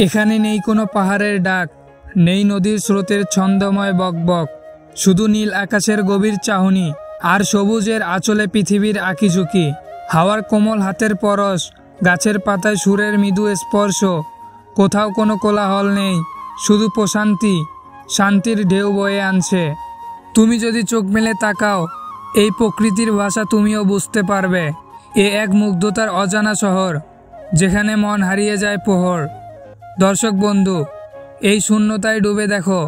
এখানে নেই কোনো পাহাড়ের ডাক, নেই নদীর স্রোতের ছন্দময় বকবক, শুধু নীল আকাশের গভীর চাহনি আর সবুজের আঁচলে পৃথিবীর আঁকিঝুঁকি। হাওয়ার কোমল হাতের পরশ, গাছের পাতায় সুরের মৃদু স্পর্শ। কোথাও কোনো কোলাহল নেই, শুধু প্রশান্তি, শান্তির ঢেউ বয়ে আনছে। তুমি যদি চোখ মেলে তাকাও, এই প্রকৃতির ভাষা তুমিও বুঝতে পারবে। এ এক মুগ্ধতার অজানা শহর, যেখানে মন হারিয়ে যায় প্রহর। দর্শক বন্ধু, এই শূন্যতায় ডুবে দেখো,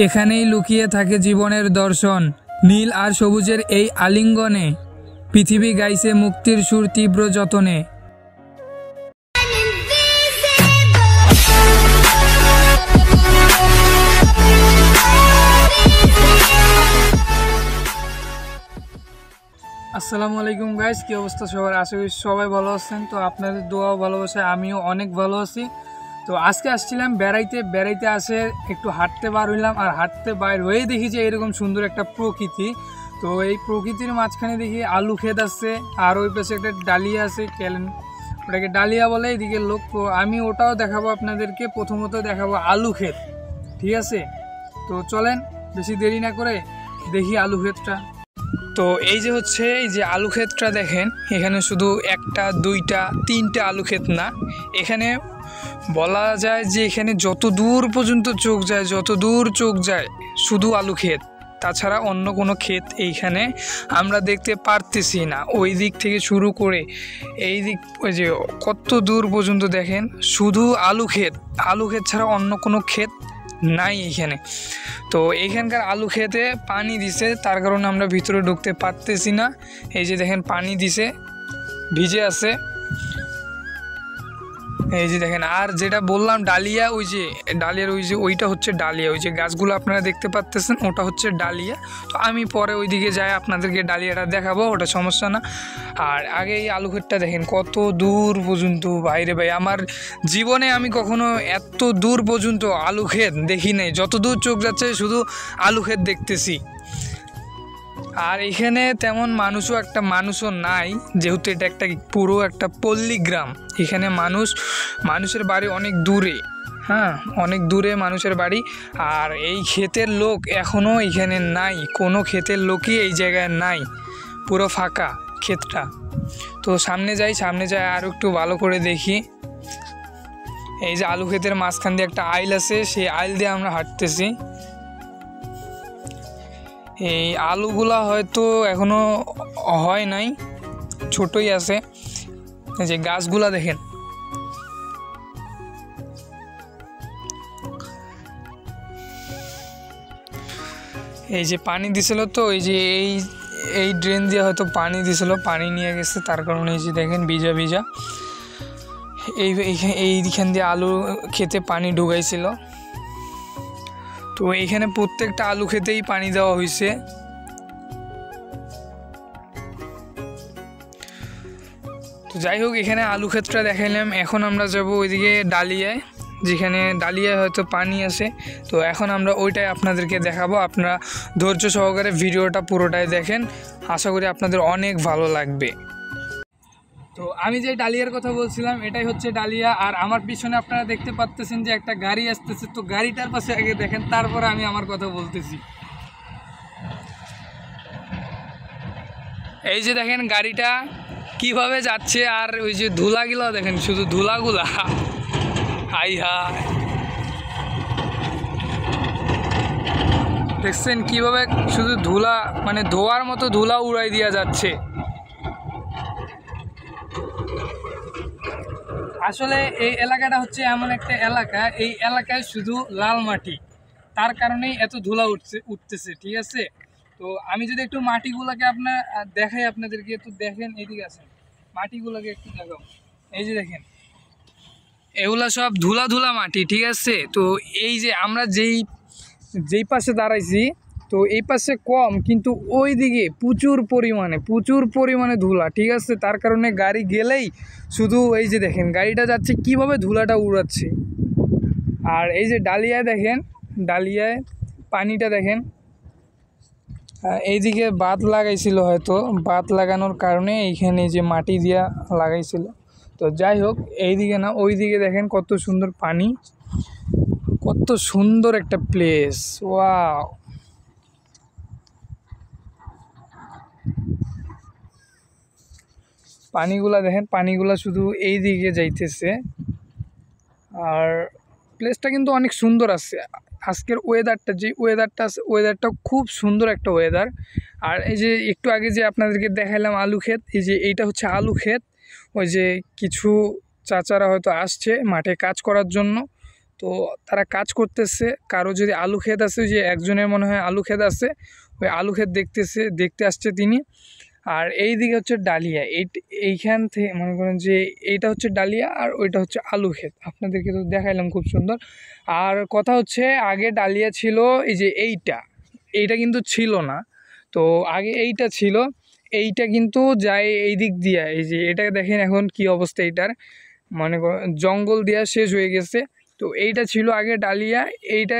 এখানেই লুকিয়ে থাকে জীবনের দর্শন। নীল আর সবুজের এই আলিঙ্গনে পৃথিবী গাইছে মুক্তির সুর তীব্র যতনে। আসসালামু আলাইকুম গাইস, কি অবস্থা সবার? আশা করি সবাই ভালো আছেন। তো আপনাদের দোয়া ভালোবাসায় আমিও অনেক ভালো আছি। তো আজকে আসছিলাম বেড়াইতে আসে একটু হাঁটতে বার হইলাম, আর হাঁটতে বাইর হয়েই দেখি যে এরকম সুন্দর একটা প্রকৃতি। তো এই প্রকৃতির মাঝখানে দেখি আলু ক্ষেত আছে, আর ওই পাশে একটা ডালিয়া আছে, ওটাকে ডালিয়া বলে এদিকে লোক। তো আমি ওটাও দেখাবো আপনাদেরকে। প্রথমত দেখাবো আলু ক্ষেত, ঠিক আছে? তো চলেন বেশি দেরি না করে দেখি আলু ক্ষেতটা। তো এই যে আলু ক্ষেতটা দেখেন, এখানে শুধু একটা দুইটা তিনটা আলু ক্ষেত না, এখানে বলা যায় যে এখানে যত দূর পর্যন্ত চোখ যায় শুধু আলু ক্ষেত, তাছাড়া অন্য কোনো ক্ষেত এইখানে আমরা দেখতে পারতেছি না। ওই দিক থেকে শুরু করে এই দিক ওই যে কত দূর পর্যন্ত দেখেন শুধু আলু ক্ষেত ছাড়া অন্য কোনো ক্ষেত নাই এখানে। তো এইখানকার আলু খেতে পানি দিছে, তার কারণে আমরা ভিতরে ঢুকতে পারতেছি না। এই যে দেখেন পানি দিছে, ভিজে আছে, এই যে দেখেন। আর যেটা বললাম ডালিয়া, ওইটা হচ্ছে ডালিয়া, ওই যে গাছগুলো আপনারা দেখতে পাচ্তেছেন ওটা হচ্ছে ডালিয়া। তো আমি পরে ওইদিকে যাই আপনাদেরকে ডালিয়াটা দেখাবো, ওটা সমস্যা না। আর আগে এই আলু ক্ষেতটা দেখেন কত দূর পর্যন্ত, বাইরে ভাই আমার জীবনে আমি কখনো এত দূর পর্যন্ত আলু ক্ষেত দেখি নাই। যত দূর চোখ যাচ্ছে শুধু আলু ক্ষেত দেখতেছি। আর এখানে তেমন মানুষও নাই, যেহেতু এটা একটা পুরো একটা পল্লী গ্রাম। এখানে মানুষের বাড়ি অনেক দূরে, অনেক দূরে মানুষের বাড়ি। আর এই ক্ষেতের লোক এখনও এখানে নাই, কোনো ক্ষেতের লোকই এই জায়গায় নাই, পুরো ফাঁকা ক্ষেতটা। তো সামনে যাই আর একটু ভালো করে দেখি। এই যে আলু ক্ষেতের মাঝখান দিয়ে একটা আইল আছে, সেই আইল দিয়ে আমরা হাঁটতেছি। এই আলুগুলা হয়তো এখনো হয় নাই, ছোটই আছে। এই যে গাছগুলা দেখেন, এই যে পানি দিছিল, তো এই যে এই ড্রেন দিয়ে হয়তো পানি দিছিল, পানি নিয়ে গেছে, তার কারণে এই যে দেখেন ভিজা এইখান দিয়ে আলু খেতে পানি ঢুকাইছিল। তো এইখানে প্রত্যেকটা আলু খেতেই পানি দেওয়া হয়েছে। তো যাই হোক, এখানে আলু ক্ষেতটা দেখাইলাম। এখন আমরা যাব ওইদিকে ডালিয়ায়, যেখানে ডালিয়ায় হয়তো পানি আছে। তো এখন আমরা ওইটাই আপনাদেরকে দেখাবো। আপনারা ধৈর্য সহকারে ভিডিওটা পুরোটাই দেখেন, আশা করি আপনাদের অনেক ভালো লাগবে। তো আমি যে ডালিয়ার কথা বলছিলাম, এটাই হচ্ছে ডালিয়া। আর আমার পিছনে আপনারা দেখতে পাচ্ছেন যে একটা গাড়ি আসতেছে। তো গাড়িটার পাশে আগে দেখেন, তারপরে আমি আমার কথা বলতেছি। এই যে দেখেন গাড়িটা কিভাবে যাচ্ছে, আর ওই যে ধুলাগুলো দেখেন, শুধু ধুলাগুলা, হাই দেখছেন কিভাবে শুধু ধুলা, মানে ধোয়ার মতো ধুলা উড়াই দিয়া যাচ্ছে। আসলে এই এলাকাটা হচ্ছে এমন একটা এলাকা, এই এলাকায় শুধু লাল মাটি, তার কারণেই এত ধুলা উঠতেছে, ঠিক আছে? তো আমি যদি একটু মাটিগুলোকে দেখাই আপনাদেরকে, তো দেখেন এদিকে আছেন, মাটিগুলোকে একটু দেখাও। এই যে দেখেন এগুলা সব ধুলা মাটি, ঠিক আছে? তো এই যে আমরা যেই পাশে দাঁড়াইছি, তো এই পাশে কম, কিন্তু ওই দিকে প্রচুর পরিমাণে ধুলা, ঠিক আছে? তার কারণে গাড়ি গেলেই শুধু এই যে দেখেন গাড়িটা যাচ্ছে কিভাবে ধুলাটা উড়াচ্ছে। আর এই যে ডালিয়ায় দেখেন, ডালিয়ায় পানিটা দেখেন, এইদিকে বাঁধ লাগাইছিল, হয়তো বাঁধ লাগানোর কারণে এইখানে যে মাটি দিয়া লাগাইছিল, তো যাই হোক, এইদিকে না ওইদিকে দেখেন কত সুন্দর পানি, কত সুন্দর একটা প্লেস। ওয়াও, পানিগুলা দেখেন, পানিগুলা শুধু এই দিকে যাইতেছে। আর প্লেসটা কিন্তু অনেক সুন্দর আছে। আজকের ওয়েদারটা, যে ওয়েদারটা আছে, ওয়েদারটা খুব সুন্দর একটা ওয়েদার। আর এই যে একটু আগে যে আপনাদেরকে দেখাইলাম আলু ক্ষেত, এই যে এইটা হচ্ছে আলু ক্ষেত। ওই যে কিছু চাচারা হয়তো আসছে মাঠে কাজ করার জন্য, তো তারা কাজ করতেছে। কারো যদি আলু ক্ষেত আছে, যে একজনের মনে হয় আলু ক্ষেত আছে, ওই আলু ক্ষেত দেখতে আসছে তিনি। আর এই দিকে হচ্ছে ডালিয়া, এইখান থেকে মনে করেন যে এইটা হচ্ছে ডালিয়া আর ওইটা হচ্ছে আলু ক্ষেত। আপনাদেরকে তো দেখাইলাম খুব সুন্দর। আর কথা হচ্ছে, আগে ডালিয়া ছিল, এই যে এইটা কিন্তু ছিল না। তো আগে এইটা ছিল, এইটা কিন্তু যায় এই দিক দিয়ে। এই যে এটা দেখেন এখন কি অবস্থা এইটার, মনে করেন জঙ্গল দেওয়া শেষ হয়ে গেছে। তো এইটা ছিল আগে ডালিয়া, এইটা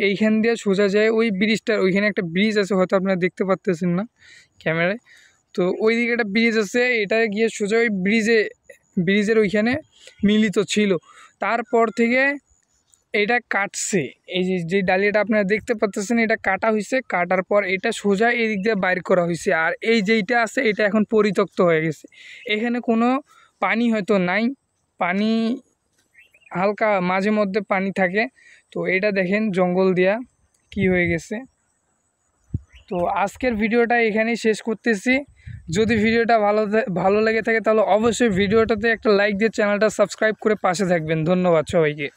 এইখান দিয়ে সোজা যায় ওই ব্রিজটার, ওইখানে একটা ব্রিজ আছে, হয়তো আপনারা দেখতে পাচ্তেছেন না ক্যামেরায়। তো ওই দিকে একটা ব্রিজ আছে, এটা গিয়ে সোজা ওই ব্রিজের ওইখানে মিলিত ছিল। তারপর থেকে এটা কাটছে, এই যে ডালিয়াটা আপনারা দেখতে পাচ্ছেন, এটা কাটা হয়েছে। কাটার পর এটা সোজা এই দিক দিয়ে বাইর করা হয়েছে। আর এই যেইটা আছে, এটা এখন পরিত্যক্ত হয়ে গেছে। এখানে কোনো পানি হয়তো নাই, পানি হালকা মাঝে মধ্যে পানি থাকে। তো এটা দেখেন জঙ্গল দিয়া কি হয়ে গেছে। তো আজকের ভিডিওটা এখানেই শেষ করতেছি। যদি ভিডিওটা ভালো লেগে থাকে, তাহলে অবশ্যই ভিডিওটাতে একটা লাইক দিয়ে চ্যানেলটা সাবস্ক্রাইব করে পাশে থাকবেন। ধন্যবাদ সবাইকে।